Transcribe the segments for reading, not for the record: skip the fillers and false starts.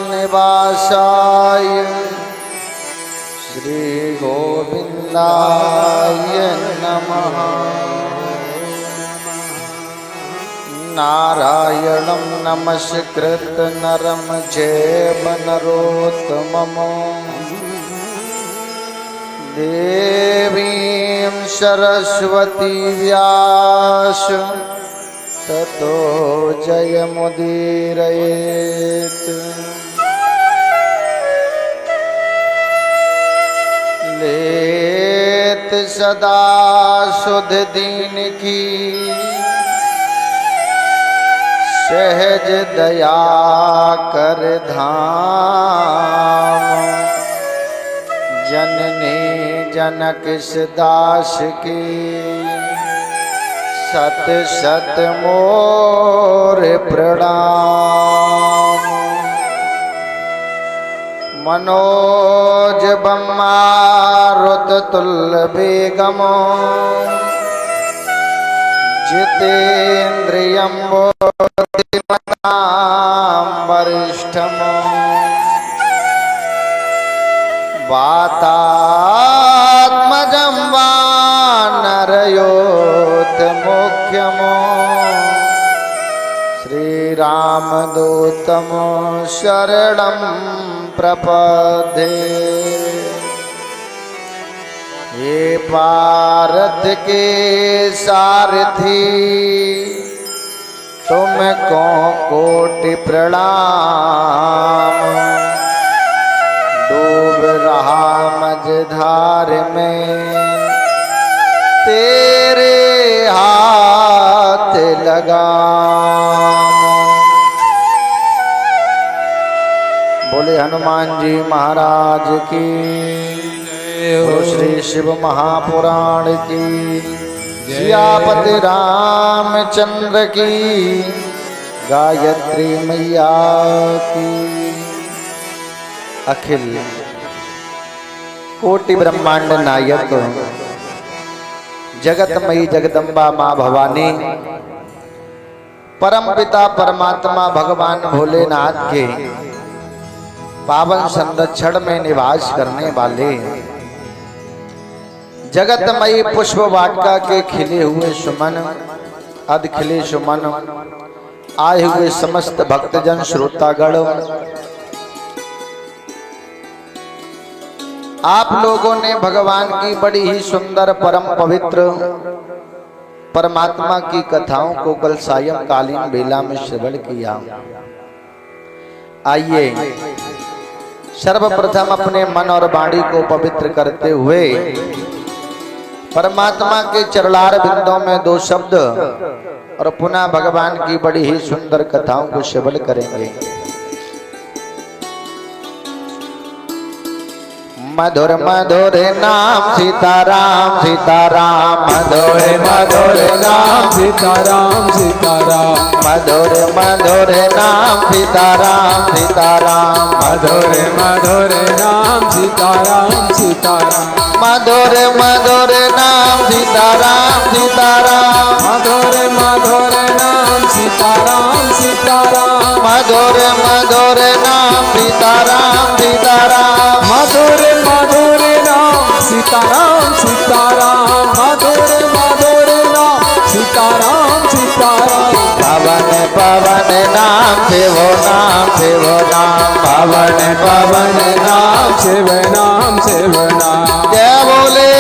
निवासाय श्री गोविंदाय नमः। नारायणं नमस्कृत्य नरं चैव नरोत्तमं देवीं सरस्वती व्यास ततो जयमुदीरयेत्। लेत सदा सुध दीन की सहज दया कर धाम। जननी जनक दास की सत सत मोर प्रणाम। मनोज बम्मारुत तुल्य बेगमो जितेन्द्रियं बुद्धिमतां वरिष्ठमो। वातात्मजं वानरयोधमुख्यमो श्रीरामदूतमो शरणं प्रपद्ये। हे पार्थ के सारथी तुमको कोटि प्रणाम। डूब रहा मझधार में तेरे हाथ लगाम। बोले हनुमान जी महाराज की, श्री शिव महापुराण की, सियापति रामचंद्र की, गायत्री मैया की। अखिल कोटि ब्रह्मांड नायक जगतमयी जगदम्बा माँ भवानी, परम पिता परमात्मा भगवान भोलेनाथ के पावन संरक्षण में निवास करने वाले जगतमयी पुष्प वाटिका के खिले हुए सुमन, अधखिले सुमन, आए हुए समस्त भक्तजन श्रोतागण, आप लोगों ने भगवान की बड़ी ही सुंदर परम पवित्र परमात्मा की कथाओं को कल सायंकालीन बेला में श्रवण किया। आइए सर्वप्रथम अपने मन और वाणी को पवित्र करते हुए परमात्मा के चरणार बिंदों में दो शब्द और पुनः भगवान की बड़ी ही सुंदर कथाओं को श्रवण करेंगे। मधुर मधुर नाम सीताराम सीताराम, मधुर मधुर नाम सीताराम सीताराम, मधुर मधुर नाम सीताराम सीताराम, मधुर मधुर नाम सीताराम सीताराम, मधुर मधुर नाम सीताराम सीताराम, मधुर मधुर नाम सीताराम सीताराम, मधुर मधुर नाम सीताराम सीताराम, मधुर मधुर नाम सीताराम सीताराम, मधुर मधुर नाम सीताराम सीताराम। पवन पवन नाम शिव नाम शिव नाम, पवन पवन नाम शिव नाम शिव नाम। जय बोले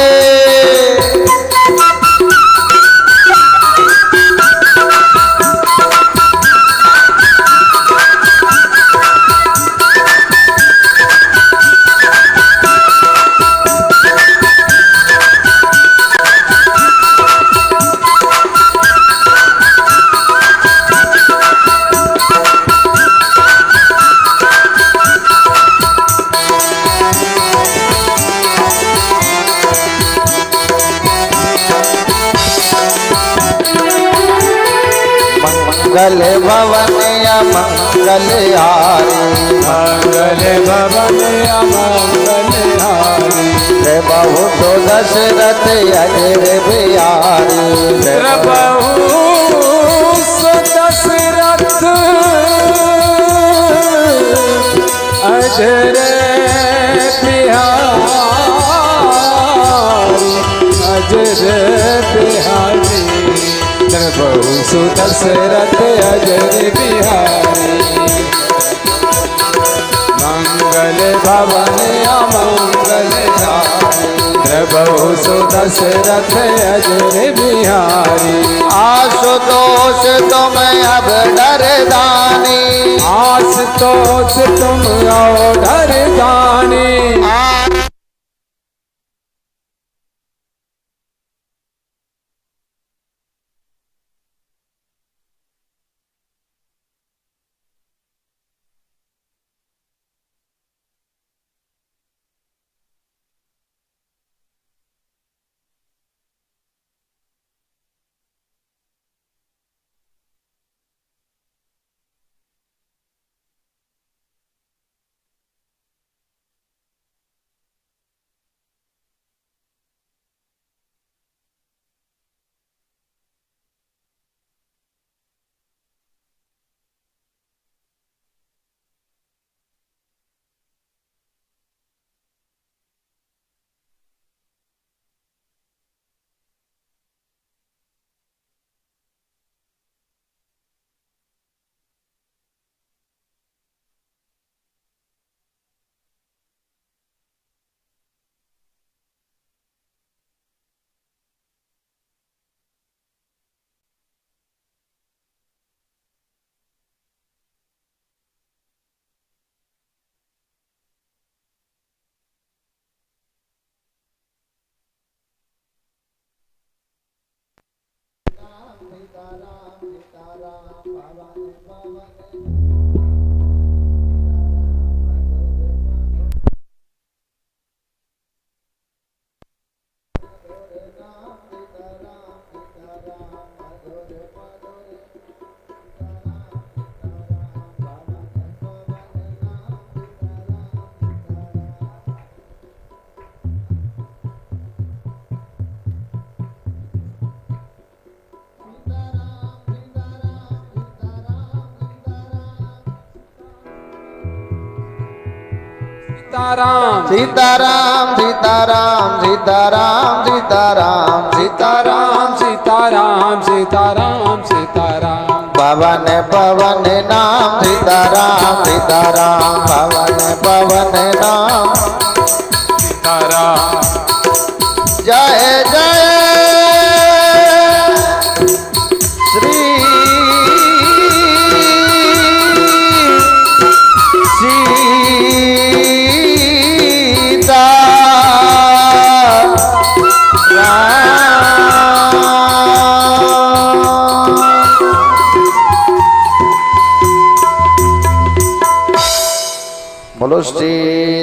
मंगल भवन अमंगल हारी, मंगल भवन अमंगल हारी, बहुत दशरथ अजर बिहारी, बहुत दशरथ दशरथ अजर बिहारी मंगल भवन अमंगल प्रभु सो दशरथ अजर बिहारी आशुतोष तुम अब डरदानी आशुतोष तुम आओ डरदानी सीताराम सीताराम सीताराम सीताराम सीताराम सीताराम सीताराम सीताराम सीताराम पवन पवन नाम सीताराम सीताराम पवन पवन नाम सीताराम जय जय श्री सीता बोलो श्री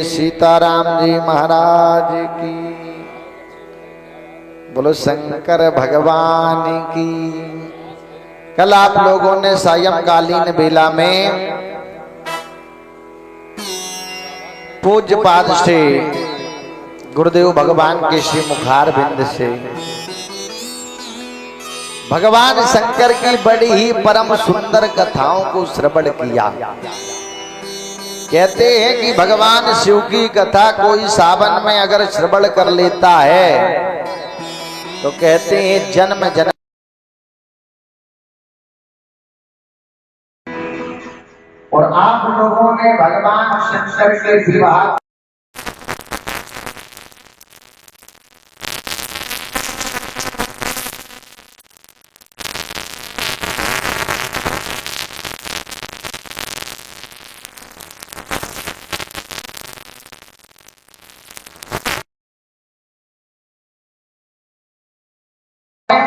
सीताराम जी महाराज की, बोलो शंकर भगवान की। कल आप लोगों ने सायंकालीन बेला में पूज्य पाद से गुरुदेव भगवान के श्री मुखार बिंद से भगवान शंकर की बड़ी ही परम सुंदर कथाओं को श्रवण किया। कहते हैं कि भगवान शिव की कथा कोई सावन में अगर श्रवण कर लेता है तो कहते हैं जन्म जन्म। और आप लोगों ने भगवान शंकर के विवाह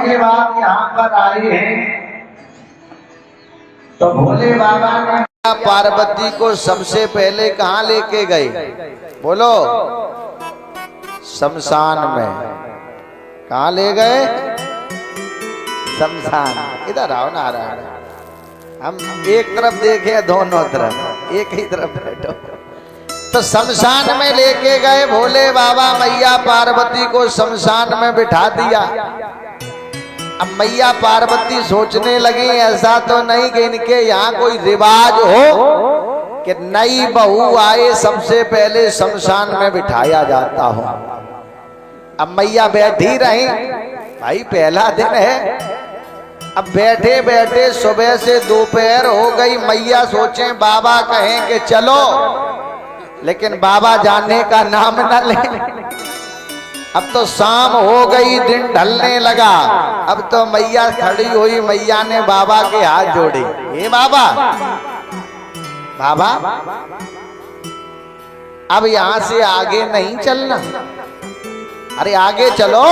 के बाद यहाँ पर आए हैं तो भोले बाबा ने पार्वती को सबसे पहले कहाँ लेके गए? बोलो, शमशान में। कहाँ ले गए? शमशान। इधर आओ नारायण, हम एक तरफ देखे दोनों तरफ, एक ही तरफ बैठो। तो शमशान में लेके गए भोले बाबा, मैया पार्वती को शमशान में बिठा दिया। अब मैया पार्वती सोचने लगी ऐसा तो नहीं कि इनके यहाँ कोई रिवाज हो कि नई बहू आए सबसे पहले शमशान में बिठाया जाता हो। अब मैया बैठी रही, भाई पहला दिन है, अब बैठे बैठे सुबह से दोपहर हो गई, मैया सोचे बाबा कहें कि चलो, लेकिन बाबा जाने का नाम न ले। अब तो शाम हो गई, दिन ढलने लगा। अब तो मैया खड़ी हुई, मैया ने बाबा के हाथ जोड़े, हे बाबा, बाबा अब यहां से आगे नहीं चलना, अरे आगे चलो।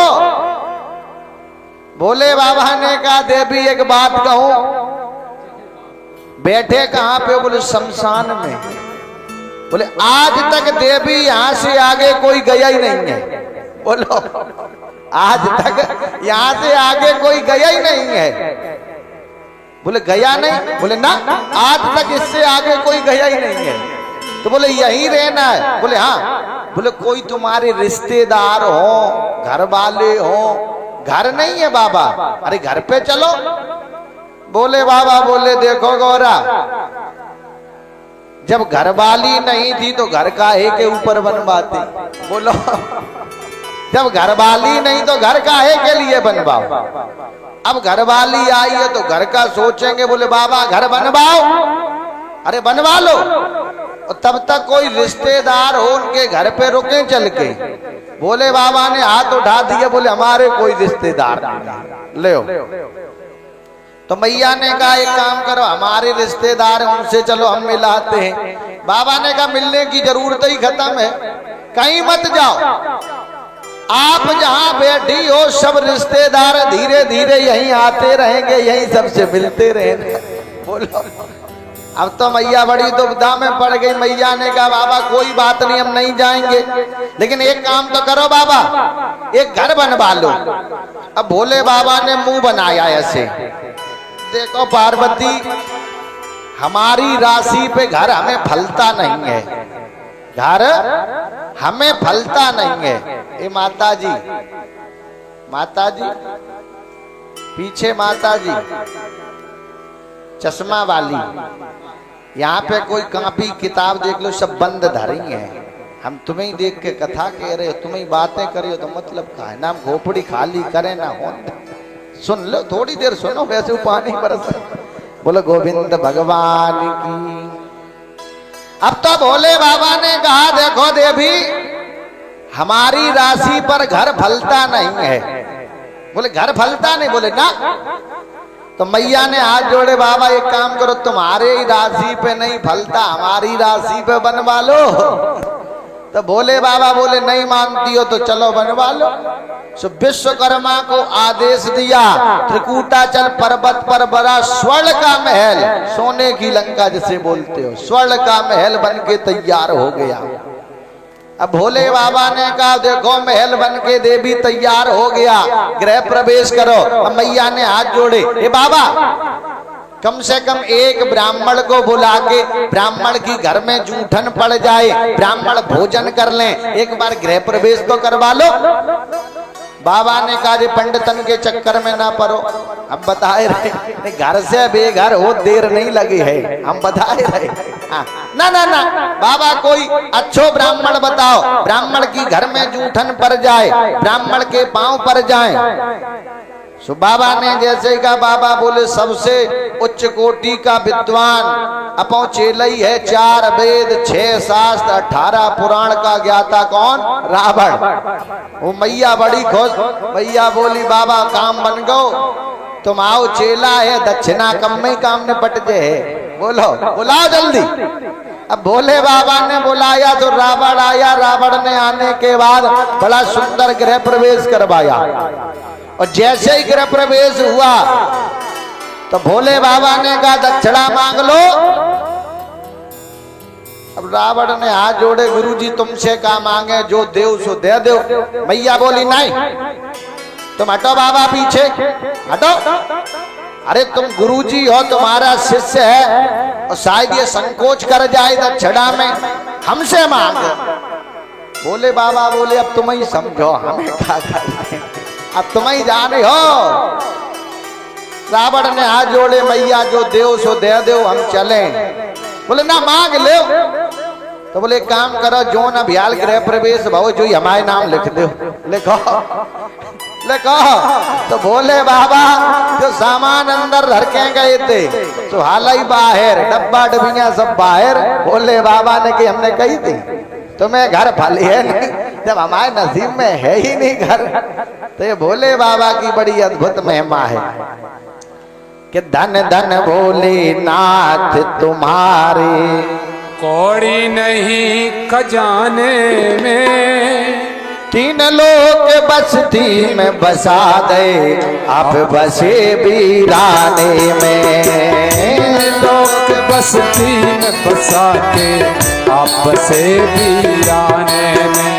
बोले बाबा ने कहा देवी एक बात कहूं। बैठे कहां पे? बोले शमशान में। बोले आज तक देवी यहां से आगे कोई गया ही नहीं है। बोलो आज तक यहां से आगे कोई गया ही नहीं है। बोले गया नहीं? बोले ना, आज तक इससे आगे कोई गया ही नहीं है। तो बोले यहीं रहना है? बोले हाँ। बोले कोई तुम्हारे रिश्तेदार हो, घर वाले हो? घर नहीं है बाबा। अरे घर पे चलो। बोले बाबा, बोले देखो गौरा, जब घर वाली नहीं थी तो घर काहे के ऊपर बनवाती? बोलो जब घर वाली नहीं तो घर काहे के लिए बनवाओ? अब घर वाली आई है तो घर का सोचेंगे। बोले बाबा घर बनवाओ। अरे बनवा लो। और तब तक कोई रिश्तेदार हो उनके घर पे रुके चल के। बोले बाबा ने हाथ उठा दिए, बोले हमारे कोई रिश्तेदार नहीं, ले तो मैया ने कहा एक काम करो, हमारे रिश्तेदार उनसे चलो हम मिलाते हैं। बाबा ने कहा मिलने की जरूरत ही खत्म है, कहीं मत जाओ, आप जहां बैठी हो सब रिश्तेदार धीरे धीरे यहीं आते रहेंगे, यहीं सबसे मिलते रहेंगे। बोलो अब तो मैया बड़ी दुविधा में पड़ गई। मैया ने कहा बाबा कोई बात नहीं, हम नहीं जाएंगे, लेकिन एक काम तो करो बाबा, एक घर बनवा लो। अब भोले बाबा ने मुंह बनाया ऐसे, देखो पार्वती हमारी राशि पे घर हमें फलता नहीं है, घर हमें फलता नहीं है। ए माता जी, माता जी पीछे, माता जी चश्मा वाली, यहाँ पे कोई कॉपी किताब देख लो सब बंद धरी है। हम तुम्हें ही देख के कथा कह रहे हो, तुम्हें बातें करियो तो मतलब का है ना, खोपड़ी खाली करे ना हो। सुन लो थोड़ी देर सुनो, वैसे पानी बरस। बोलो गोविंद भगवान की। अब तो भोले बाबा ने कहा देखो देवी हमारी राशि पर घर फलता नहीं है। बोले घर फलता नहीं? बोले ना। तो मैया ने हाथ जोड़े, बाबा एक काम करो, तुम्हारे ही राशि पे नहीं फलता, हमारी राशि पे बनवा लो। तो भोले बाबा बोले नहीं मानती हो तो चलो बनवा लो। सो विश्वकर्मा को आदेश दिया, त्रिकूटाचल पर्वत पर बड़ा स्वर्ण का महल, सोने की लंका जिसे बोलते हो, स्वर्ण का महल बनके तैयार हो गया। अब भोले बाबा ने कहा देखो महल बनके देवी तैयार हो गया, गृह प्रवेश करो। अब मैया ने हाथ जोड़े, ए बाबा कम से कम एक ब्राह्मण को बुला के, ब्राह्मण की घर में जूठन पड़ जाए, ब्राह्मण भोजन कर लें, एक बार गृह प्रवेश तो करवा लो। बाबा ने कहा पंडितन के चक्कर में ना पड़ो, हम बताए रहे घर से बेघर हो देर नहीं लगी है, हम बताए रहे। ना ना ना बाबा कोई अच्छो ब्राह्मण बताओ, ब्राह्मण की घर में जूठन पड़ जाए, ब्राह्मण के पांव पर जाए। सो बाबा ने जैसे कहा, बाबा बोले सबसे उच्च कोटि का विद्वान अपो चेलई है, 4 वेद 6 शास्त्र 18 पुराण का ज्ञाता कौन? रावण। वो मैया बड़ी खुश, मैया बोली बाबा काम बन गो, तुम आओ चेला है, दक्षिणा कम में काम निपट जे है, बोलो बुलाओ जल्दी। अब भोले बाबा ने बुलाया तो रावण आया, रावण ने आने के बाद बड़ा सुंदर गृह प्रवेश करवाया, और जैसे ही गृह प्रवेश हुआ तो भोले बाबा ने कहा दक्षिणा मांग लो। अब रावण ने हाथ जोड़े, गुरुजी तुमसे क्या मांगे, जो देव सो दे दो। मैया बोली नहीं, तुम हटो बाबा पीछे हटो, अरे तुम गुरुजी हो, तुम्हारा शिष्य है, और शायद ये संकोच कर जाए दक्षिणा में, हमसे मांगो। भोले बाबा बोले अब तुम ही समझो, हमें क्या करना, अब तुम ही जाने हो। रावण ने हाथ जोड़े, मैया जो देव सो दे दो, हम चले। बोले ना मांग ले। तो बोले काम करो, जो न भ्याल गृह प्रवेश भाव जो हमारे नाम लिख दो, लिखो। ले कहो तो भोले बाबा जो सामान अंदर धर के गए थे तो हाल ही बाहर डब्बा डबिया सब बाहर। भोले बाबा ने कि हमने कही थी तुम्हें घर फली है नहीं, जब हमारे नसीब में है ही नहीं घर। तो ये भोले बाबा की बड़ी अद्भुत महिमा है कि धन धन भोलेनाथ तुम्हारे कौड़ी नहीं खजाने में, तीन लोग बस्ती में बसा दे आप बसे वीराने में। लोग बस्ती में बसा के आप बसे वीराने में।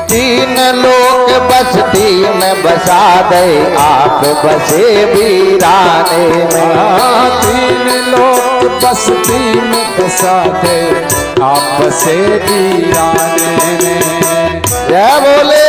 तीन लोग बस्ती में बसा दे आप बसे वीराने में। तीन लोग बस्ती में बसा दे आप बसे वीराने में। जय बोले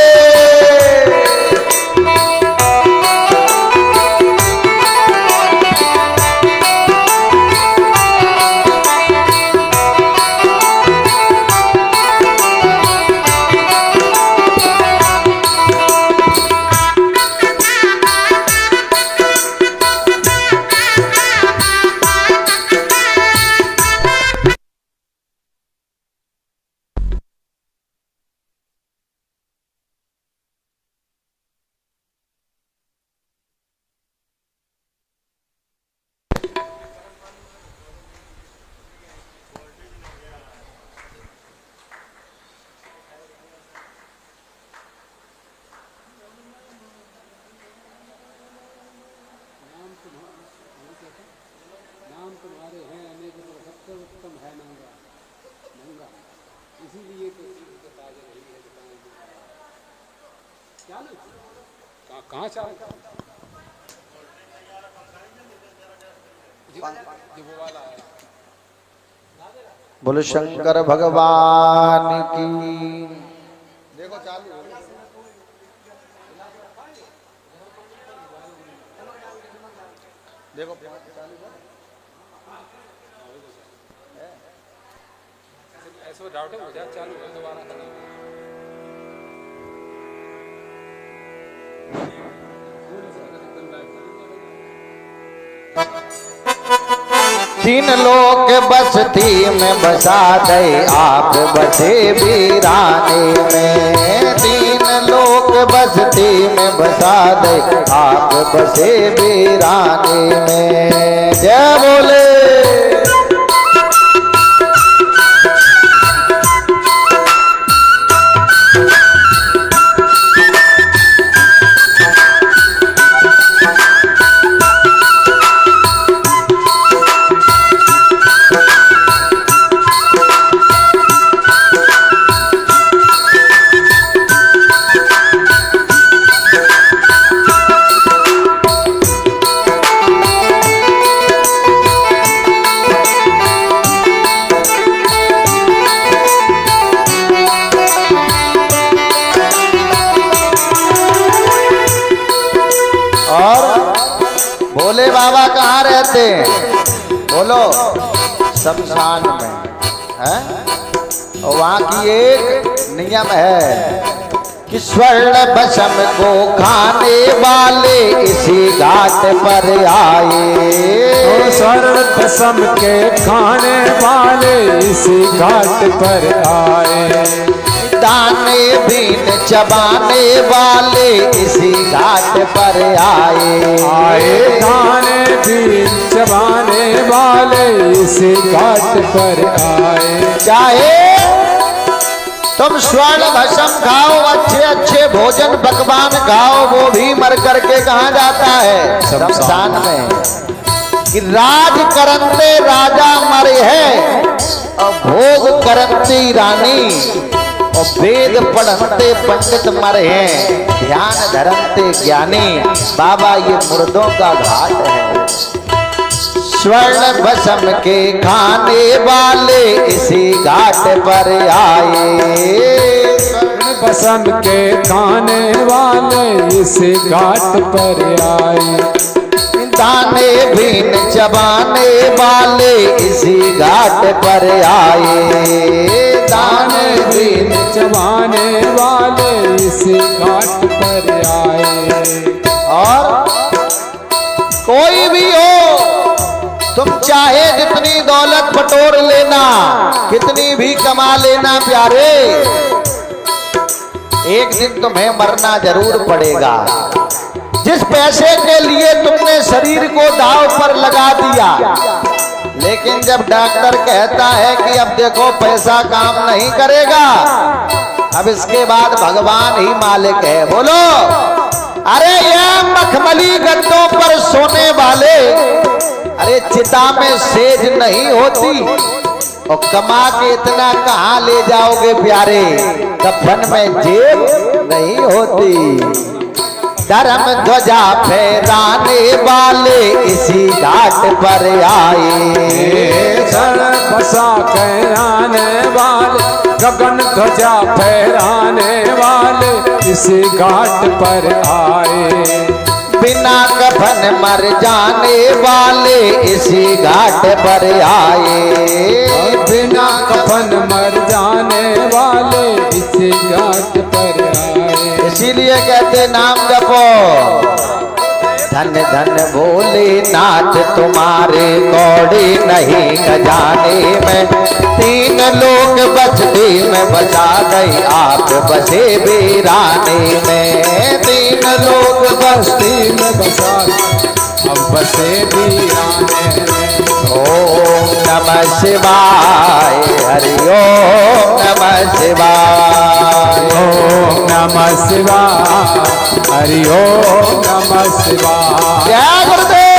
नाम तुम्हारे हैं अनेक, सबसे उत्तम है नंगा नंगा, इसीलिए तो के ताज रही है क्या नहीं कहाँ चाल वो वाला है। बोलो शंकर भगवान की। देखो चालू देखो ऐसा डाउट हो जाए चालू है दोबारा करना। तीन लोग बस्ती में बसा दे आप बसे वीराने में। तीन लोग बस्ती में बसा दे आप बसे वीराने में। जय बोले भोले बाबा कहाँ रहते हैं? बोलो शमशान में है। और वहाँ की एक नियम है कि स्वर्ण भस्म को खाने वाले इसी घाट पर आए। स्वर्ण भस्म के खाने वाले इसी घाट पर आए। दाने बीन चबाने वाले इसी घाट पर आए। दाने बीन चबाने वाले इसी घाट पर आए। चाहे तुम स्वर्ण भस्म खाओ, अच्छे अच्छे भोजन पकवान खाओ, वो भी मर करके कहाँ जाता है? शमशान में। कि राज करते राजा मरे हैं और भोग करती रानी, और वेद पढ़ते पंडित मरे हैं, ध्यान धरते ज्ञानी। बाबा ये मुर्दों का घाट है। स्वर्ण भस्म के खाने वाले इसी घाट पर आए। स्वर्ण भस्म के खाने वाले इसी घाट पर आए। दाने बीन चबाने वाले इसी घाट पर आए। दाने बीन चबाने वाले इसी घाट पर आए। कितनी भी कमा लेना प्यारे, एक दिन तुम्हें मरना जरूर पड़ेगा। जिस पैसे के लिए तुमने शरीर को दांव पर लगा दिया, लेकिन जब डॉक्टर कहता है कि अब देखो पैसा काम नहीं करेगा, अब इसके बाद भगवान ही मालिक है, बोलो। अरे ये मखमली गद्दों पर सोने वाले, अरे चिता में सेज नहीं होती, और कमा के इतना कहां ले जाओगे प्यारे, कफन में जेब नहीं होती। धर्म ध्वजा फहराने वाले इसी घाट पर आए, बसा कहराने वाले, गगन ध्वजा फहराने वाले इसी घाट पर आए। बिना कफन मर जाने वाले इसी घाट पर आए, बिना कफन मर जाने वाले इसी घाट पर आए। इसीलिए कहते नाम जपो, धन धन भोलेनाथ तुम्हारे कौड़ी नहीं खजाने में, तीन लोग बस्ती में बसा गई आप बसे वीराने में, तीन लोग बस्ती में बसा अब बसे वीराने में। ओम नमः शिवाय, हरि ओम नमः शिवाय, ओम नमः शिवाय, हरि ओम नमः शिवाय। जय गुरुदेव।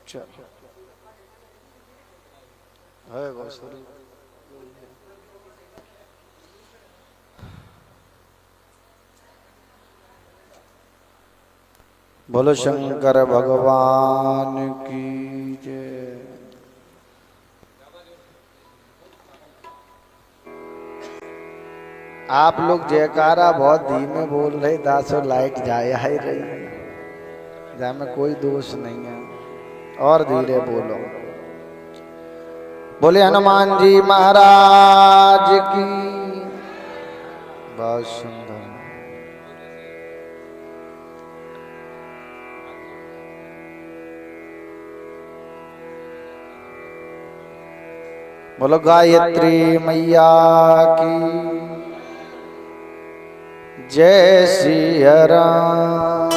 चलो है बांसुरी। बोलो शंकर भगवान की जय। आप लोग जयकारा बहुत धीमे बोल रहे, दासो लाइट जाए ही रही, जहाँ में कोई दोष नहीं है, और धीरे बोलो। बोले हनुमान जी महाराज की। बहुत सुंदर। बोलो गायत्री मैया की जय सिया राम।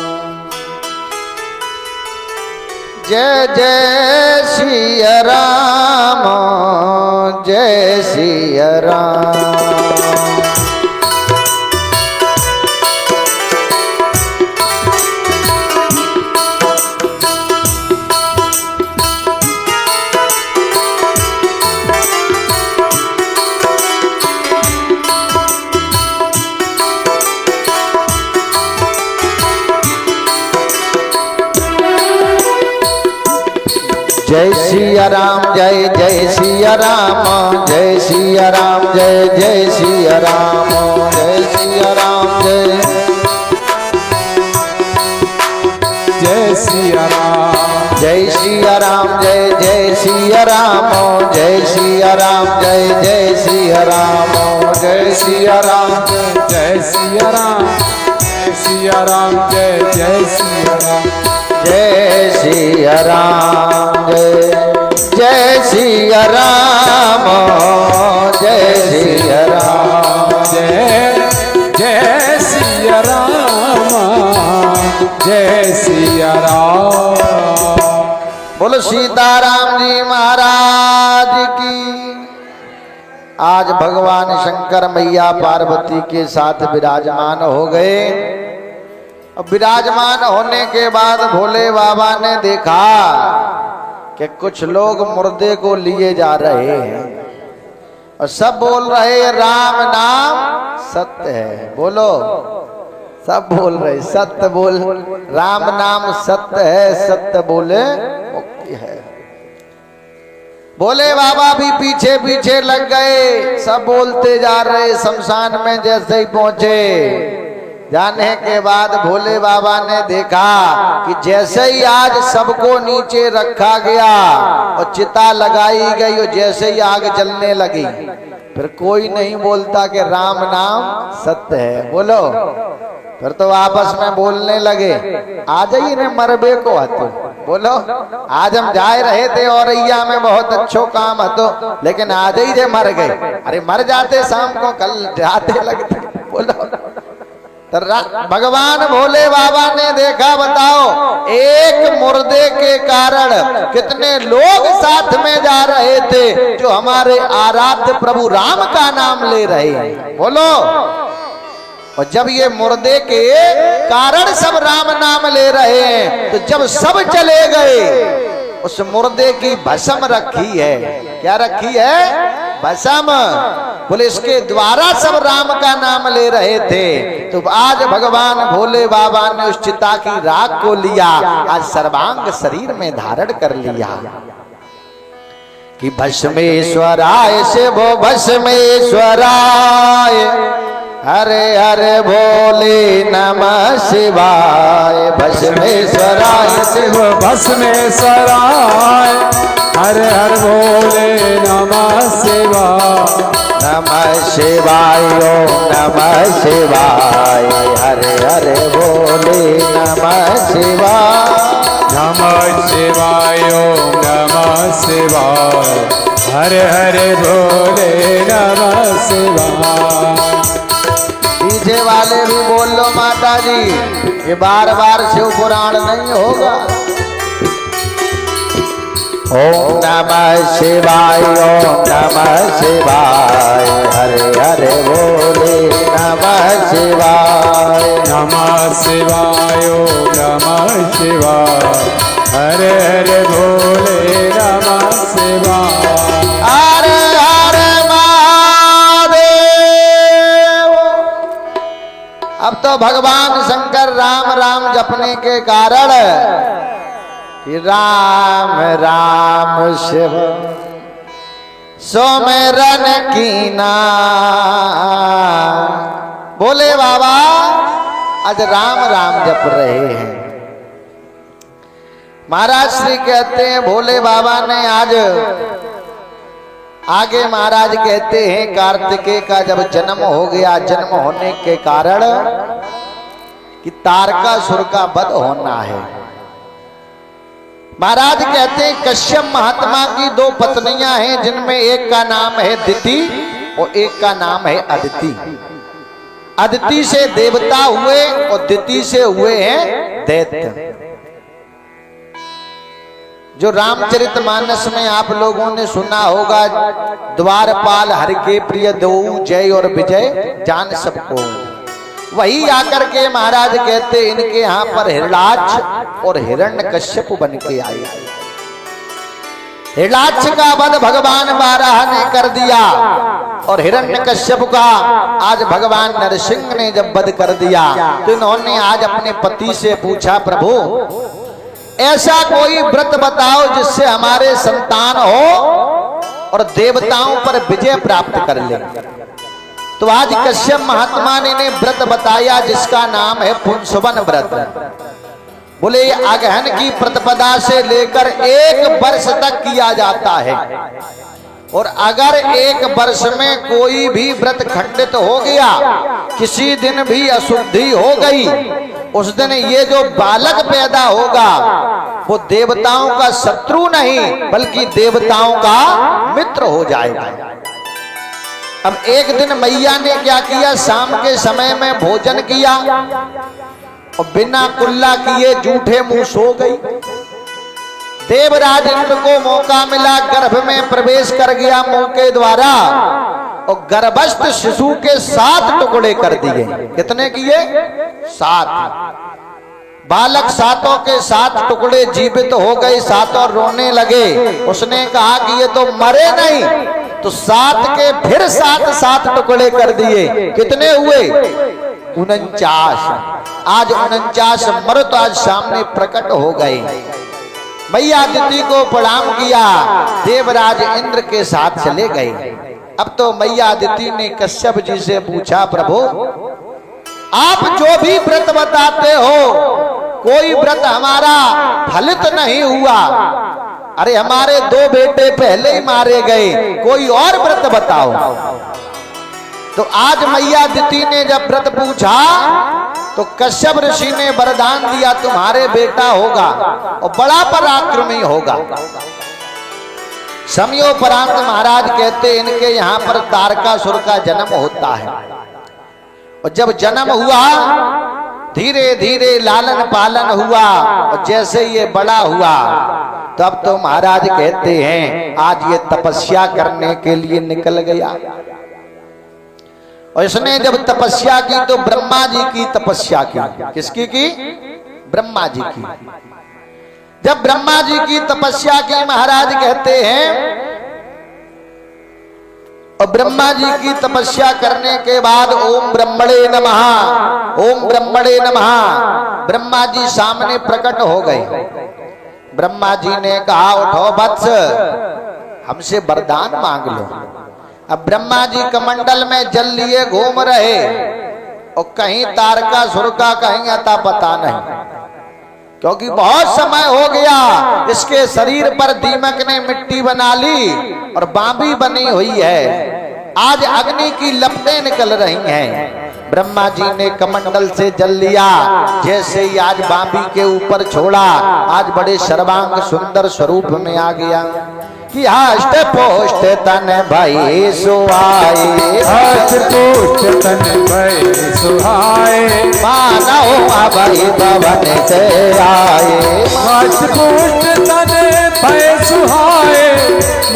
जय जय सिया राम, जय सिया राम। जय सिया राम, जय जय सिया राम, जय सिया राम, जय जय सिया राम, जय सिया राम, जय सिया राम, जय सिया राम, जय जय सिया राम, जय सिया राम, जय जय सिया राम, जय सिया राम, जय सिया राम, जय सिया राम, जय जय सिया राम, जय सिया राम, जय सिया राम, जय सिया राम, जय जय सिया राम, जय सिया राम। बोलो सीताराम जी महाराज की। आज भगवान शंकर मैया पार्वती के साथ विराजमान हो गए। अब विराजमान होने के बाद भोले बाबा ने देखा कि कुछ लोग मुर्दे को लिए जा रहे हैं और सब बोल रहे हैं राम नाम सत्य है। बोलो, सब बोल रहे सत्य बोल, राम नाम सत्य है, सत्य बोले मुक्ति है। भोले बाबा भी पीछे पीछे लग गए, सब बोलते जा रहे। शमशान में जैसे ही पहुंचे, जाने के बाद भोले बाबा ने देखा कि जैसे ही आज सबको नीचे रखा गया और चिता लगाई गई और जैसे ही आग जलने लगी, फिर कोई नहीं बोलता कि राम नाम सत्य है। बोलो, फिर तो आपस में बोलने लगे आ जाइए ने मरबे को हतो। बोलो, आज हम जाए रहे थे औरैया में, बहुत अच्छो काम हतो, लेकिन आज ही जे मर गए। अरे मर जाते शाम को, कल जाते लगते। बोलो, तो भगवान भोले बाबा ने देखा, बताओ एक मुर्दे के कारण कितने लोग साथ में जा रहे थे जो हमारे आराध्य प्रभु राम का नाम ले रहे हैं। बोलो, और जब ये मुर्दे के कारण सब राम नाम ले रहे हैं, तो जब सब चले गए, उस मुर्दे की भस्म रखी है। क्या रखी है? भस्म। बोले इसके द्वारा सब राम का नाम ले रहे थे। तो आज भगवान भोले बाबा ने उस चिता की राख को लिया, आज सर्वांग शरीर में धारण कर लिया कि भस्मेश्वराय से वो भस्मेश्वराय, हरे हरे भोले नमः शिवाय। भस्मेश्वराय से वो भस्मेश्वराय, हरे हरे भोले नमः शिवाय। नमः शिवाय, ओम नमः शिवाय, हरे हरे भोले नमः शिवाय। नमः शिवाय, ओम नमः शिवाय, हरे हरे भोले नमः शिवाय। पीछे वाले भी बोल लो माता जी, ये बार बार शिव पुराण नहीं होगा। ओम नमः शिवाय, ओम नमः शिवाय, हरे हरे भोले नमः शिवाय। नमः शिवाय ओम नमः शिवाय हरे हरे भोले नमः शिवाय हर हर महादेव। अब तो भगवान शंकर राम राम जपने के कारण कि राम राम शिव सोमेरन कीना। बोले बाबा आज राम राम जप रहे हैं। महाराज श्री कहते हैं भोले बाबा ने आज आगे महाराज कहते हैं कार्तिकेय का जब जन्म हो गया, जन्म होने के कारण कि तारकासुर का वध होना है। महाराज कहते हैं कश्यप महात्मा की दो पत्नियां हैं जिनमें एक का नाम है दिति और एक का नाम है अदिति। अदिति से देवता हुए और दिति से हुए हैं दैत्य। जो रामचरितमानस में आप लोगों ने सुना होगा, द्वारपाल हर के प्रिय दो जय और विजय जान सबको। वही आकर के महाराज कहते इनके यहाँ पर हिरणाक्ष और हिरण्यकश्यप बन के आए। हिरणाक्ष का वध भगवान बारह ने कर दिया और हिरण्यकश्यप का आज भगवान नरसिंह ने जब वध कर दिया तो इन्होंने आज अपने पति से पूछा, प्रभु ऐसा कोई व्रत बताओ जिससे हमारे संतान हो और देवताओं पर विजय प्राप्त कर ले। तो आज कश्यप महात्मा ने व्रत बताया जिसका नाम है पुंसवन व्रत। बोले ये अगहन की प्रतिपदा से लेकर 1 वर्ष तक किया जाता है और अगर 1 वर्ष में कोई भी व्रत खंडित हो गया, किसी दिन भी अशुद्धि हो गई, उस दिन ये जो बालक पैदा होगा वो देवताओं का शत्रु नहीं बल्कि देवताओं का मित्र हो जाएगा। अब एक दिन मैया ने क्या किया, शाम के समय में भोजन किया और बिना कुल्ला किए जूठे मुंह सो गई। देवराज इंद्र को मौका मिला, गर्भ में प्रवेश कर गया मुंह के द्वारा और गर्भस्थ शिशु के 7 टुकड़े कर दिए। कितने किए? 7। बालक 7 के 7 टुकड़े जीवित हो गए, 7 रोने लगे। उसने कहा कि ये तो मरे नहीं, तो 7 के फिर 7 टुकड़े कर दिए। कितने हुए? 49। आज 49 मर्द आज सामने प्रकट हो गए। मैया दिति को प्रणाम किया, देवराज इंद्र के साथ चले गए। अब तो मैया दिति ने कश्यप जी से पूछा, प्रभु आप जो भी व्रत बताते हो कोई व्रत हमारा फलित नहीं हुआ। अरे हमारे 2 बेटे पहले ही मारे गए, कोई और व्रत बताओ। तो आज मैया दिति ने जब व्रत पूछा तो कश्यप ऋषि ने वरदान दिया, तुम्हारे बेटा होगा और बड़ा पराक्रमी होगा। समयोपरांत महाराज कहते इनके यहाँ पर तारकासुर का जन्म होता है और जब जन्म हुआ धीरे धीरे लालन पालन हुआ और जैसे ये बड़ा हुआ तब तो महाराज कहते हैं आज ये तपस्या करने के लिए निकल गया। और इसने जब तपस्या की तो ब्रह्मा जी की तपस्या की। किसकी की? ब्रह्मा जी की। जब ब्रह्मा जी की तपस्या की महाराज कहते हैं और ब्रह्मा जी की तपस्या करने के बाद ओम ब्रह्मणे नमः, ओम ब्रह्मणे नमः, ब्रह्मा जी सामने प्रकट हो गए। ब्रह्मा जी ने कहा उठो वत्स हमसे वरदान मांग लो। अब ब्रह्मा जी कमंडल में जल लिए घूम रहे और कहीं तारकासुर का कहीं अता पता नहीं, क्योंकि बहुत समय हो गया इसके शरीर पर दीमक ने मिट्टी बना ली और बांबी बनी हुई है। आज अग्नि की लपटें निकल रही हैं। ब्रह्मा जी ने कमंडल से जल लिया, जैसे ही आज बांबी के ऊपर छोड़ा आज बड़े सर्वांग सुंदर स्वरूप में आ गया कि हष्ट पोष्ट तन भई सुहाए, हष्ट पोष्ट तन भई सुहाए, मानव अभय भवन से आए। हष्ट पोष्ट तन भई सुहाए,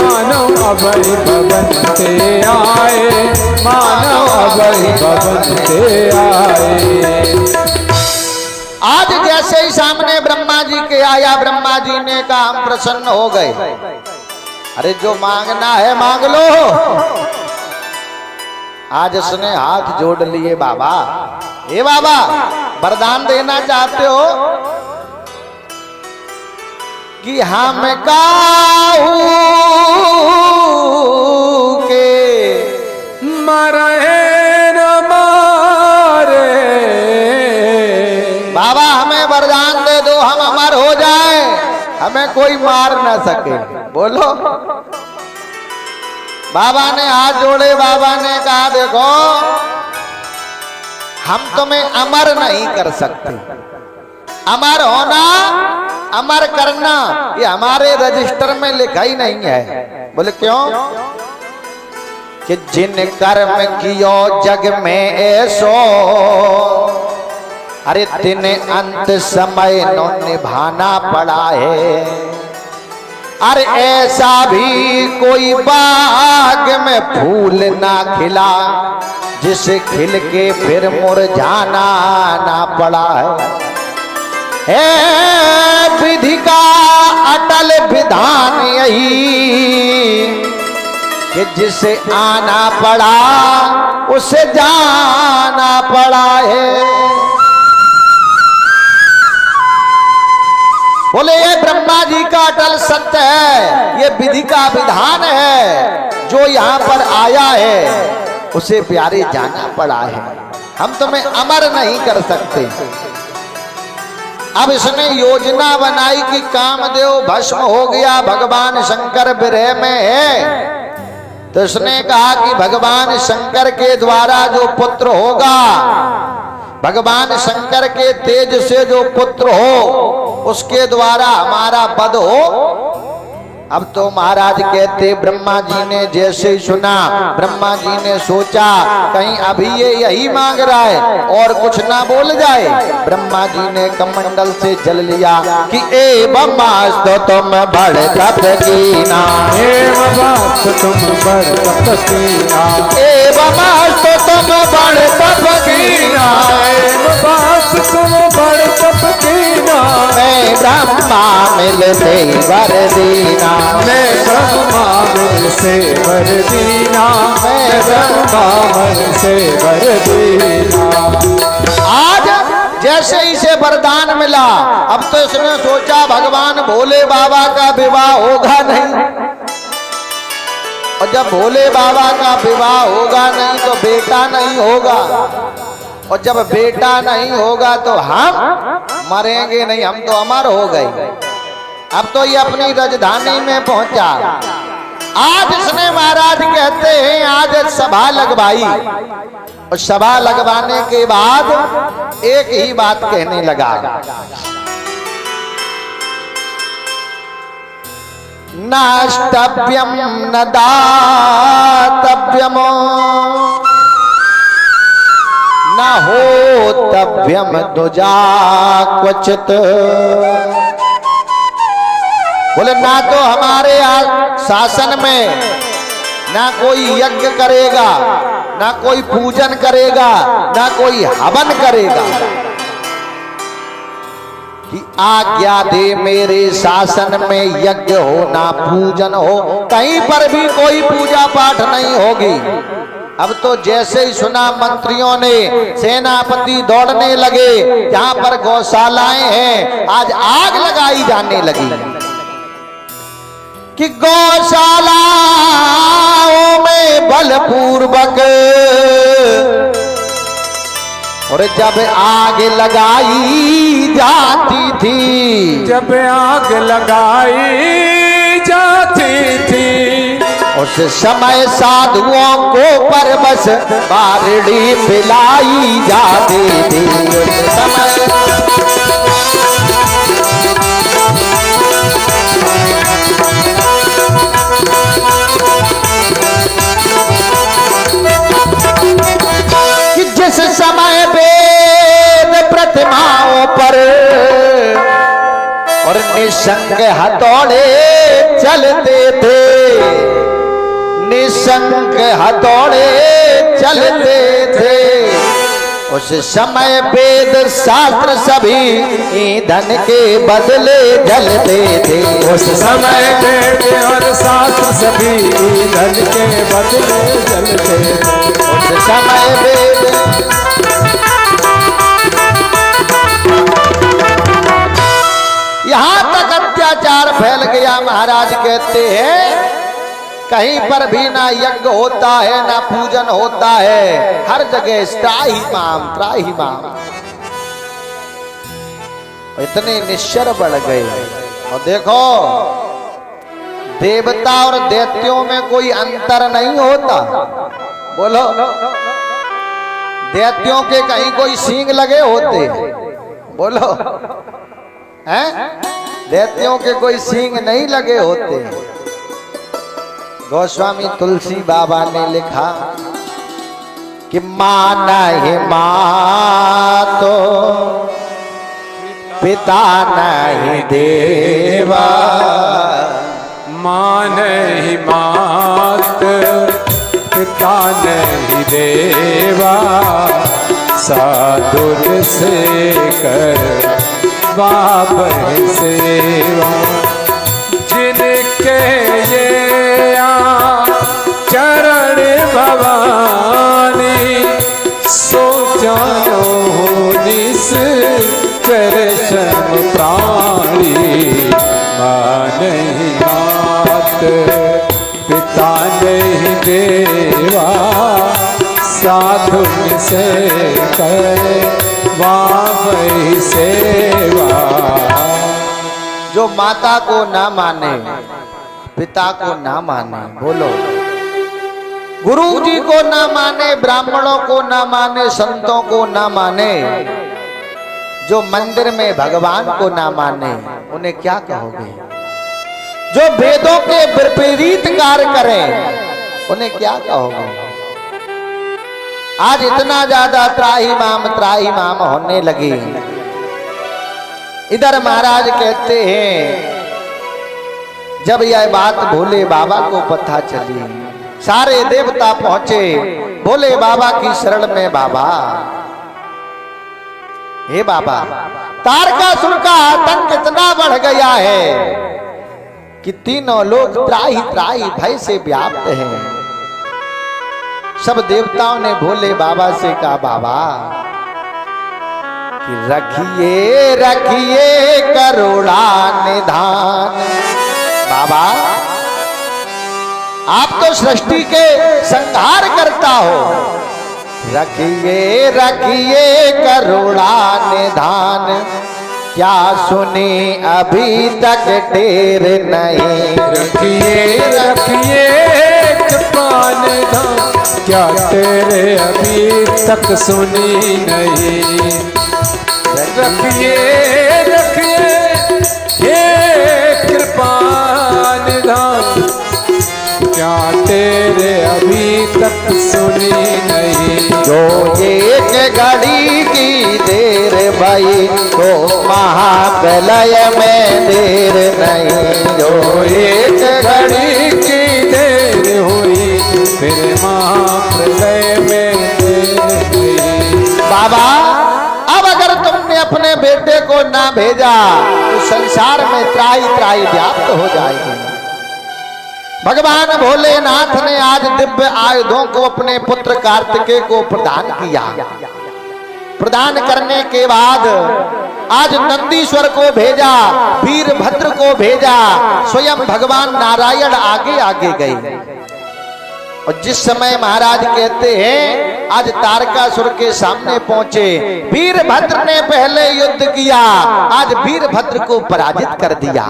मानव अभय भवन से आए, मानव अभय भवन से आए। आज जैसे ही सामने ब्रह्मा जी के आया, ब्रह्मा जी ने कहा हम प्रसन्न हो गए। अरे जो मांगना है मांग लो। आज उसने हाथ जोड़ लिए, बाबा हे बाबा वरदान देना चाहते हो कि हम काहू के मरे न मारे। बाबा हमें वरदान दे दो, हम अमर हो जाए, हमें कोई मार ना सके। बोलो। बाबा ने हाथ जोड़े, बाबा ने कहा देखो हम तुम्हें अमर नहीं कर सकते, अमर होना अमर करना ये हमारे रजिस्टर में लिखा ही नहीं है। बोले क्यों? कि जिन कर्म कियो जग में ऐसो, अरे दिन अंत समय नो निभाना पड़ा है। अरे ऐसा भी कोई बाग में फूल ना खिला जिसे खिल के फिर मुरझाना ना पड़ा है। विधि का अटल विधान यही कि जिसे आना पड़ा उसे जाना पड़ा है। बोले ये ब्रह्मा जी का अटल सत्य है, ये विधि का विधान है। जो यहाँ पर आया है उसे प्यारे जाना पड़ा है, हम तुम्हें अमर नहीं कर सकते। अब इसने योजना बनाई कि कामदेव भस्म हो गया, भगवान शंकर विरह में है, तो इसने कहा कि भगवान शंकर के द्वारा जो पुत्र होगा, भगवान शंकर के तेज से जो पुत्र हो उसके द्वारा हमारा वध हो। अब तो महाराज कहते ब्रह्मा जी ने जैसे ही सुना, ब्रह्मा जी ने सोचा कहीं अभी ये यही मांग रहा है और कुछ ना बोल जाए। ब्रह्मा जी ने कमंडल से जल लिया कि एवं तो तुम बड़ तप कीना, एवं तुम बड़ तप कीना, एवं तो तुम बड़ तप कीना, एवं तुम बड़ तप कीना। मैं ब्रह्मा मिलते वर दीना, मैं ब्रह्मा मिल से वर दीना, मैं ब्रह्मा मिल से वर दीना। आज जैसे इसे वरदान मिला, अब तो इसने सोचा भगवान भोले बाबा का विवाह होगा नहीं, और जब भोले बाबा का विवाह होगा नहीं तो बेटा नहीं होगा, और जब बेटा नहीं होगा तो हम मरेंगे नहीं, हम तो अमर हो गए। अब तो ये अपनी राजधानी में पहुंचा। आज इसने महाराज कहते हैं आज सभा लगवाई, और सभा लगवाने के बाद एक ही बात कहने लगा, नाष्टव्यम न दातव्यम न होतव्यम दुजा क्वचित। बोले ना तो हमारे शासन में ना कोई यज्ञ करेगा, ना कोई पूजन करेगा, ना कोई हवन करेगा, कि आज्ञा दे मेरे शासन में यज्ञ हो ना पूजन हो, कहीं पर भी कोई पूजा पाठ नहीं होगी। अब तो जैसे ही सुना मंत्रियों ने, सेनापति दौड़ने लगे, जहां पर गौशालाएं हैं आज आग लगाई जाने लगी कि गौशालाओं में बलपूर्वक, और जब आग लगाई जाती थी, जब आग लगाई जाती थी, उस समय साधुओं को परबस बारड़ी पिलाई जाती थी। उस समय कि जिस समय वेद प्रतिमाओं पर और निशंग हथौड़े चलते थे, निशंक हथौड़े चलते थे। उस समय वेद शास्त्र सभी ईंधन के बदले जलते थे। उस समय वेद और शास्त्र सभी ईंधन के बदले जलते थे। उस समय वेद यहाँ तक अत्याचार फैल गया, महाराज कहते हैं कहीं पर भी ना यज्ञ होता है ना पूजन होता है, हर जगह त्राहि माम। इतने निश्चर बढ़ गए। और देखो देवता और दैत्यों में कोई अंतर नहीं होता। बोलो, दैत्यों के कहीं कोई सींग लगे होते? बोलो, हैं? दैत्यों के कोई सींग नहीं लगे होते। गोस्वामी तुलसी बाबा ने लिखा कि माँ नहीं माँ तो पिता नहीं देवा, माँ नहीं मात पिता नहीं देवा, साधुर से कर बाप सेवा। जिनके ये चरण भवानी सो जानो निस करशम प्राणी। माँ नहीं मात पिता नहीं देवा, साधु से करे वही सेवा। जो माता को ना माने, पिता को ना माने, बोलो, गुरु जी को ना माने, ब्राह्मणों को ना माने, संतों को ना माने, जो मंदिर में भगवान को ना माने, उन्हें क्या कहोगे? जो वेदों के विपरीत कार्य करें, उन्हें क्या कहोगे? आज इतना ज्यादा त्राहि माम होने लगी। इधर महाराज कहते हैं जब यह बात भोले बाबा को पता चली, सारे देवता पहुंचे भोले बाबा की शरण में। बाबा, हे बाबा, तारकासुर का आतंक इतना बढ़ गया है कि तीनों लोग त्राहि त्राहि भय से व्याप्त हैं। सब देवताओं ने भोले बाबा से कहा, बाबा कि रखिए रखिए करुणा निधान। बाबा, आप तो सृष्टि के संहार करता हो, रखिए रखिए करुणा निधान। क्या सुनी अभी तक ढेर नहीं, रखिए रखिए कृपा निधान। क्या तेरे अभी तक सुनी नहीं। रखिए रखिए हे कृपा निधान, क्या तेरे अभी तक सुनी नहीं। जो एक घड़ी की देर भई तो महाप्रलय में देर नहीं। जो एक घड़ी की देर हुई फिर महाप्रलय में देर हुई। बाबा, अब अगर तुमने अपने बेटे को ना भेजा तो संसार में त्राहि त्राहि व्याप्त हो जाएगी। भगवान भोलेनाथ ने आज दिव्य आयुधों को अपने पुत्र कार्तिकेय को प्रदान किया। प्रदान करने के बाद आज नंदीश्वर को भेजा, वीरभद्र को भेजा, स्वयं भगवान नारायण आगे आगे गए। और जिस समय महाराज कहते हैं आज तारकासुर के सामने पहुंचे, वीरभद्र ने पहले युद्ध किया, आज वीरभद्र को पराजित कर दिया।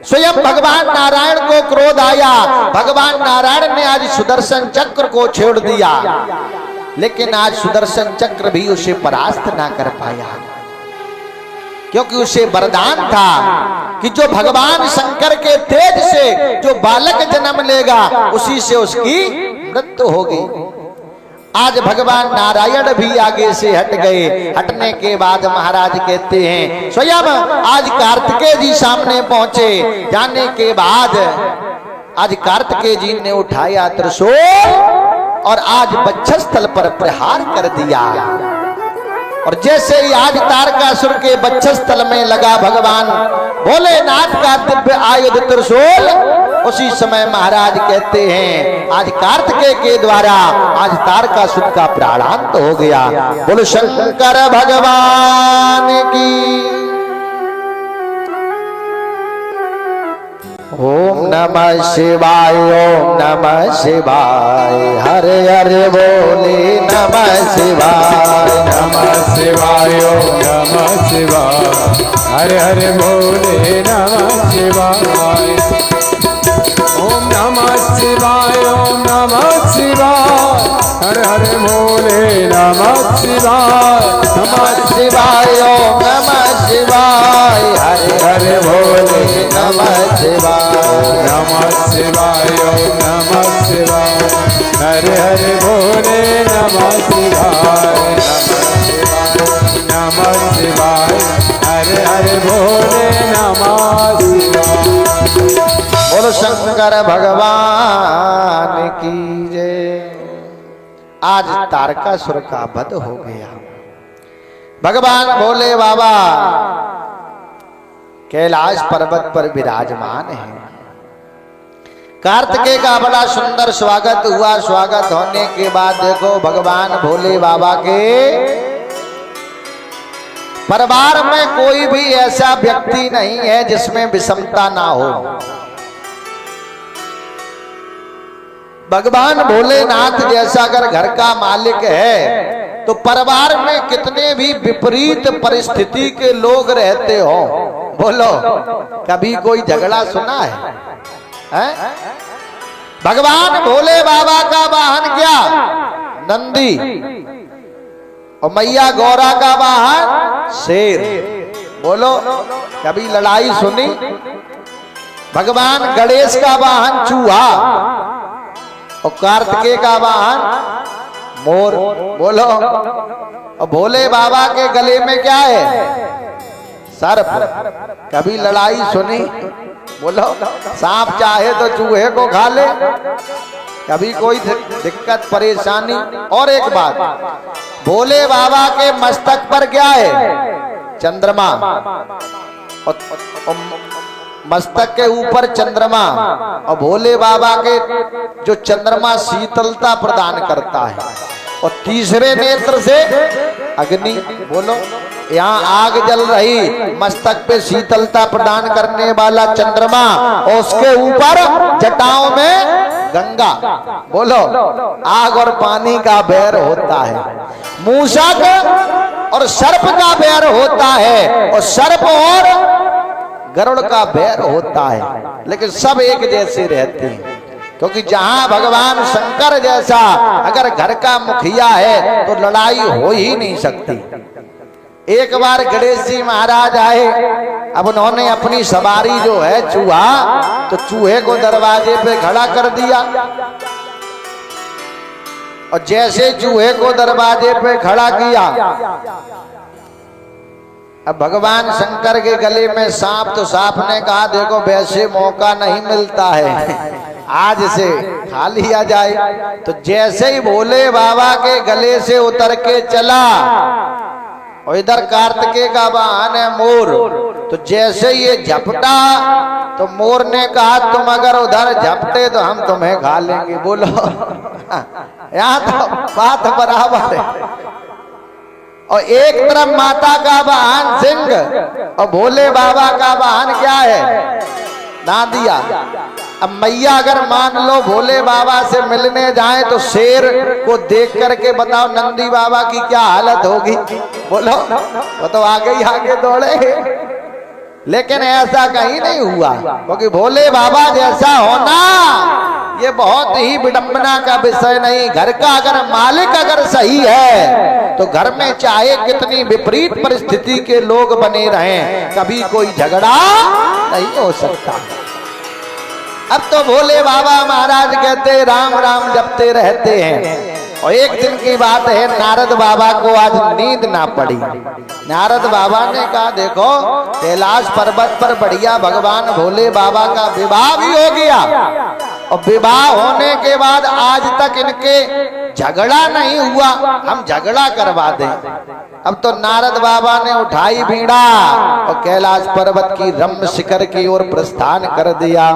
स्वयं भगवान नारायण को क्रोध आया, भगवान नारायण ने आज सुदर्शन चक्र को छोड़ दिया, लेकिन आज सुदर्शन चक्र भी उसे परास्त ना कर पाया, क्योंकि उसे वरदान था कि जो भगवान शंकर के तेज से जो बालक जन्म लेगा उसी से उसकी मृत्यु होगी। आज भगवान नारायण भी आगे से हट गए। हटने के बाद महाराज कहते हैं स्वयं आज कार्तिकेय जी सामने पहुंचे। जाने के बाद आज कार्तिकेय जी ने उठाया त्रिशूल और आज वक्षस्थल पर प्रहार कर दिया। और जैसे ही आज तारकासुर के वक्षस्थल में लगा भगवान भोलेनाथ का दिव्य आयुध त्रिशूल, उसी समय महाराज कहते हैं आज कार्तिकेय के द्वारा आज तारकासुर का प्राणांत हो गया। बोलो शंकर भगवान की। ओम नमः शिवाय, ओम नमः शिवाय, हरे हरे बोले नमः शिवाय, नमः शिवाय, ओम नमः शिवाय, हरे हरे बोले नमः शिवाय। ओम नमः शिवाय, ओम नमः शिवाय, हरे हरे बोले नमः शिवाय, नमः शिवाय, ओम नमः शिवाय, हरे हरे बोले नमः शिवाय, नमः शिवाय, ओम नमः शिवाय, हरे हरे बोले नमः शिवाय, नमः शिवाय, हरे हरे बोले नमः शिवाय। बोलो शंकर भगवान की जय। आज तारकासुर का वध हो गया। भगवान भोले बाबा कैलाश पर्वत पर विराजमान है। कार्तिकेय का बड़ा सुंदर स्वागत हुआ। स्वागत होने के बाद देखो भगवान भोले बाबा के परिवार में कोई भी ऐसा व्यक्ति नहीं है जिसमें विषमता ना हो। भगवान भोलेनाथ जैसा अगर घर का मालिक है तो परिवार में कितने भी विपरीत परिस्थिति के लोग रहते हो, बोलो कभी कोई झगड़ा सुना है? भगवान भोले बाबा का वाहन क्या? नंदी। और मैया गौरा का वाहन शेर। बोलो कभी लड़ाई सुनी? भगवान गणेश का वाहन चूहा और कार्तिकेय का वाहन मोर। बोलो और भोले बाबा के गले में क्या है? सर्प। कभी लड़ाई सुनी? बोलो सांप चाहे तो चूहे को खा ले। कभी कोई दिक्कत परेशानी? और एक बात, भोले बाबा के मस्तक पर क्या है? चंद्रमा। और मस्तक के ऊपर चंद्रमा। और भोले बाबा के जो चंद्रमा शीतलता प्रदान करता है और तीसरे नेत्र से अग्नि। बोलो यहाँ आग जल रही, मस्तक पे शीतलता प्रदान करने वाला चंद्रमा और उसके ऊपर जटाओं में गंगा। बोलो आग और पानी का बैर होता है। मूषक और सर्प का बैर होता है और सर्प और गरुड़ का बैर होता है, लेकिन सब एक जैसे रहते हैं। क्योंकि जहां भगवान शंकर जैसा अगर घर का मुखिया है तो लड़ाई हो ही नहीं सकती। एक बार गणेश जी महाराज आए, अब उन्होंने अपनी सवारी जो है चूहा, तो चूहे को दरवाजे पे खड़ा कर दिया। और जैसे चूहे को दरवाजे पे खड़ा किया, अब भगवान शंकर के गले में सांप, तो सांप ने कहा देखो वैसे मौका नहीं मिलता है, आज से खा लिया जाए। तो जैसे ही भोले बाबा के गले से उतर के चला, और इधर कार्तिकेय का वाहन है मोर, तो जैसे ये झपटा तो मोर ने कहा तुम अगर उधर झपटे तो हम तुम्हें खा लेंगे। बोलो यहाँ तो बात बराबर है। और एक तरफ माता का वाहन सिंह और भोले बाबा का वाहन क्या है? नादिया। अब मैया अगर मान लो भोले बाबा से मिलने जाए तो शेर को देख करके बताओ नंदी बाबा की क्या हालत होगी? बोलो वो तो आगे ही आगे दौड़े। लेकिन ऐसा कहीं नहीं हुआ, क्योंकि भोले बाबा जैसा होना ये बहुत ही विडंबना का विषय नहीं। घर का अगर मालिक अगर सही है तो घर में चाहे कितनी विपरीत परिस्थिति के लोग बने रहें, कभी कोई झगड़ा नहीं हो सकता। अब तो भोले बाबा महाराज कहते राम राम जपते रहते हैं और एक दिन की बात है, नारद बाबा को आज नींद ना पड़ी। नारद बाबा ने कहा देखो कैलाश पर्वत पर बढ़िया भगवान भोले बाबा का विवाह भी हो गया, और विवाह होने के बाद आज तक इनके झगड़ा नहीं हुआ, हम झगड़ा करवा दें। अब तो नारद बाबा ने उठाई बीड़ा और कैलाश पर्वत की रम्य शिखर की ओर प्रस्थान कर दिया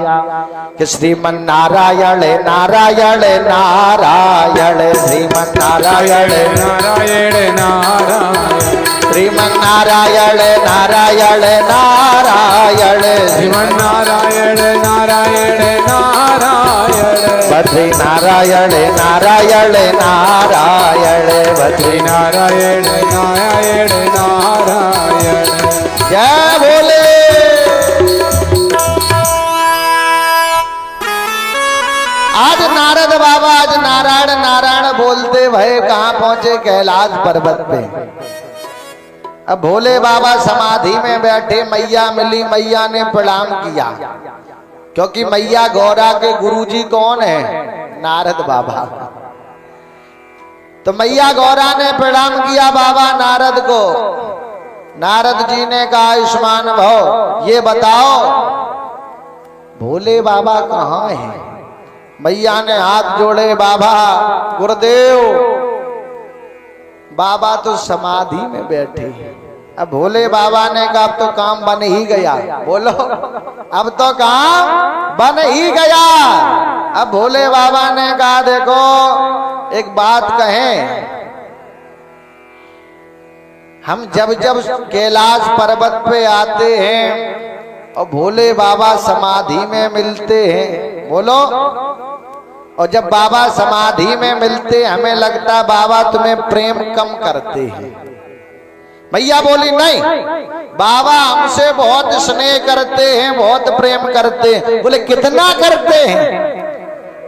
कि श्रीमन नारायण नारायण नारायण श्रीमन नारायण नारायण नारायण श्रीमन नारायण नारायण नारायण श्रीमन नारायण नारायण नारायण बद्री नारायण नारायण नारायण बद्री नारायण नारायण नारायण। जय भोले। आज नारद बाबा आज नारायण नारायण बोलते भय कहाँ पहुंचे? कैलाश पर्वत पे। अब भोले बाबा समाधि में बैठे, मैया मिली, मैया ने प्रणाम किया, क्योंकि मैया गौरा के गुरुजी कौन है? नारद बाबा। तो मैया गौरा ने प्रणाम किया बाबा नारद को। नारद जी ने कहा आयुष्मान भव, ये बताओ भोले बाबा कहाँ हैं? मैया ने हाथ जोड़े, बाबा गुरुदेव, बाबा तो समाधि में बैठे। अब भोले बाबा ने कहा अब तो काम बन ही गया। बोलो, अब तो काम बन ही गया। अब भोले बाबा ने कहा देखो एक बात कहें, हम जब जब कैलाश पर्वत पे आते हैं और भोले बाबा समाधि में मिलते हैं, बोलो, और जब बाबा समाधि में मिलते हमें लगता बाबा तुम्हें प्रेम कम करते हैं। मैया बोली नहीं, बाबा हमसे बहुत स्नेह करते हैं, बहुत प्रेम करते हैं। बोले कितना करते हैं?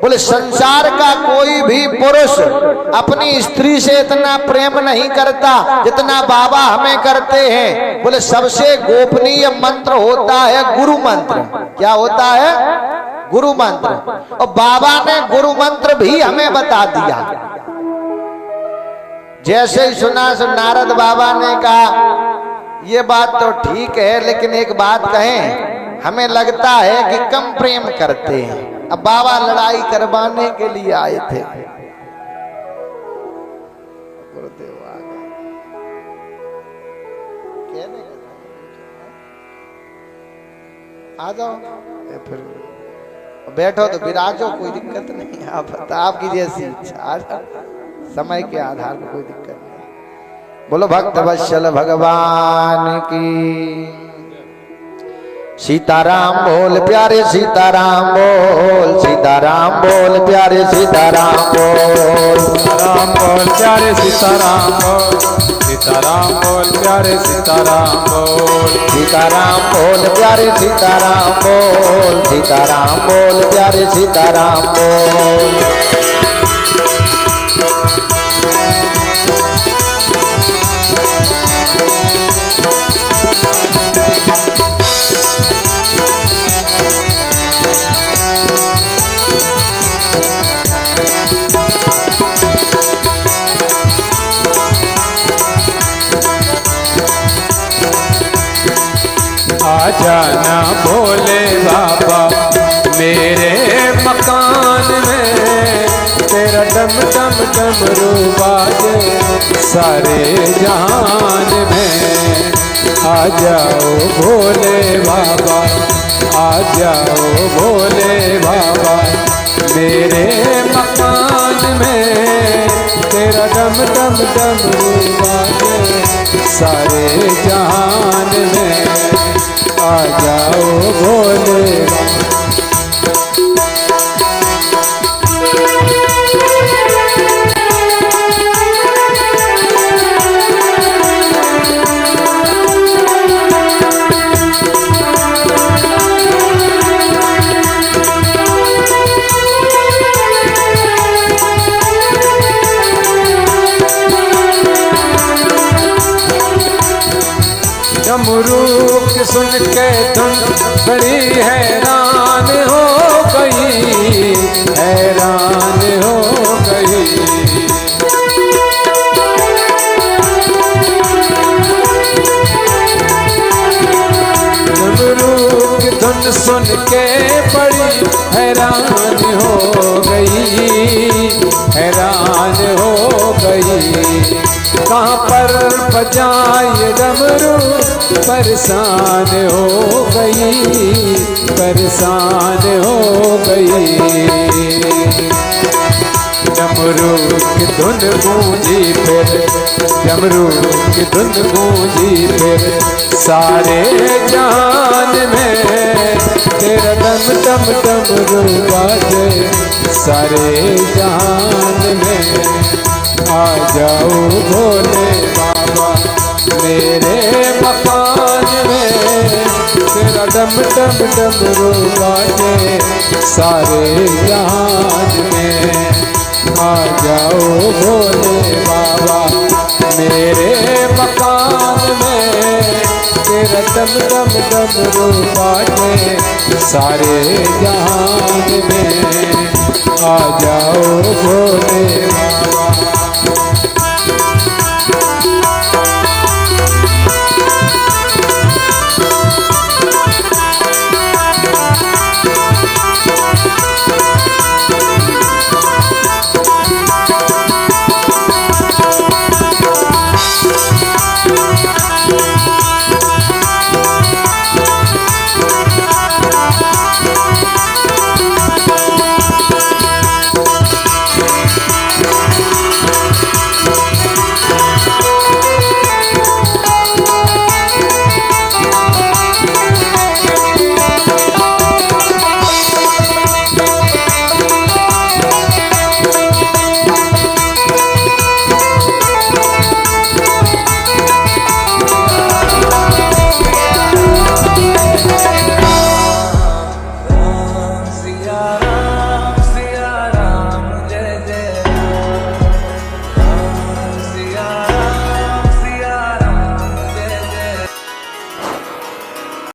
बोले संसार का कोई भी पुरुष अपनी स्त्री से इतना प्रेम नहीं करता जितना बाबा हमें करते हैं। बोले सबसे गोपनीय मंत्र होता है गुरु मंत्र। क्या होता है? गुरु मंत्र। और बाबा ने गुरु मंत्र भी हमें बता दिया। जैसे ही सुना नारद बाबा ने कहा ये बात तो ठीक है, लेकिन एक बात कहें, हमें लगता है कि कम प्रेम करते हैं। अब बाबा लड़ाई करवाने के लिए आए थे। गुरुदेव आ गए, आ जाओ फिर बैठो तो विराजो, कोई दिक्कत नहीं। आप बता, आपकी जैसी इच्छा, आ जाओ, समय के आधार पर कोई दिक्कत नहीं। बोलो भक्त वत्सल भगवान की। सीताराम बोल प्यारे सीताराम बोल, सीताराम बोल प्यारे सीताराम बोल, सीताराम बोल प्यारे सीताराम बोल, सीताराम बोल प्यारे सीताराम बोल, सीताराम बोल प्यारे सीताराम बोल, सीताराम बोल प्यारे सीताराम बोल। आ जाना भोले बाबा मेरे मकान में, तेरा डम डम डमरू बाजे सारे जहान में। आ जाओ भोले बाबा, आ जाओ भोले बाबा मेरे मकान में, तेरा डम डम डमरू बाजे सारे जहान में। आ जाओ भोले डमरू की सुन के तुम बड़ी हैरान हो गई, हैरान हो गई। बजाए डमरू परेशान हो गई, परेशान हो गई। डमरू की धुन गूंजी फिर, डमरू की धुन गूंजी फिर सारे जहान में। तेरा डम डम डमरू बाजे सारे जहान में। आ जाओ भोले बाबा मेरे मकान में। तेरा डम डम डमरू बाजे सारे जहान में। आ जाओ भोले बाबा मेरे मकान में। तेरा डम डम डमरू बाजे सारे जहान में। आ जाओ भोले बाबा।